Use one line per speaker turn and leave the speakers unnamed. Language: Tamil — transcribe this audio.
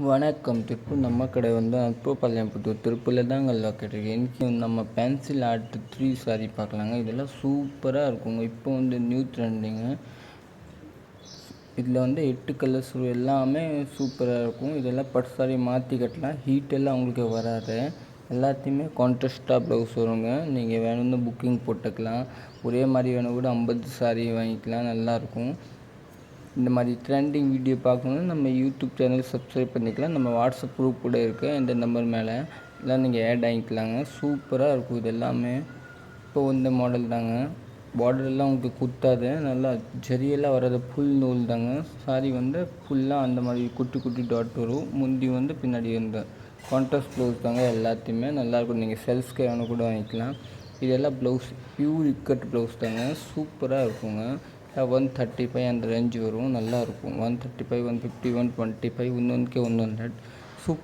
வணக்கம். திருப்பூர் நம்ம கடை வந்து அற்புதப்பாளையம்புத்தூர் திருப்பூரில் தாங்க லொக்கேட் இருக்குது. இன்றைக்கி நம்ம பென்சில் ஆர்ட் 3 சாரீ பார்க்கலாங்க. இதெல்லாம் சூப்பராக இருக்குங்க. இப்போ வந்து நியூ ட்ரெண்டிங்கு. இதில் வந்து 8 கலர்ஸ் எல்லாமே சூப்பராக இருக்கும். இதெல்லாம் பட்டு சாரீ மாற்றி கட்டலாம். ஹீட்டெல்லாம் உங்களுக்கு வராது. எல்லாத்தையுமே கான்ட்ராஸ்ட்டாக ப்ளவுஸ் வருங்க. நீங்கள் வேணும்னு புக்கிங் போட்டுக்கலாம். ஒரே மாதிரி வேணும் கூட 50 சாரீ வாங்கிக்கலாம். நல்லாயிருக்கும். இந்த மாதிரி ட்ரெண்டிங் வீடியோ பார்க்கணுன்னா நம்ம யூடியூப் சேனல் சப்ஸ்கிரைப் பண்ணிக்கலாம். நம்ம வாட்ஸ்அப் குரூப் கூட இருக்குது. இந்த நம்பர் மேலே எல்லாம் நீங்கள் ஆட் ஆகிக்கலாங்க. சூப்பராக இருக்கும். இது எல்லாமே இப்போ இந்த மாடல் தாங்க. பார்டர்லாம் உங்களுக்கு குத்தாது. நல்லா ஜரியெல்லாம் வராது. ஃபுல் நூல் தாங்க. சாரி வந்து ஃபுல்லாக அந்த மாதிரி குட்டி குட்டி டாட் வரும். முந்தி வந்து பின்னாடி இந்த கான்ட்ராஸ்ட் ப்ளவுஸ் தாங்க. எல்லாத்தையுமே நல்லாயிருக்கும். நீங்கள் செல்ஸ்க்கு வேணும் கூட வாங்கிக்கலாம். இதெல்லாம் ப்ளவுஸ் பியூர் இக்கட் ப்ளவுஸ் தாங்க. சூப்பராக இருக்குங்க. 135 அந்த ரேஞ்சு வரும். நல்லாயிருக்கும். 135, 150, 125, இன்னொன்றுக்கே 100. சூப்பர்.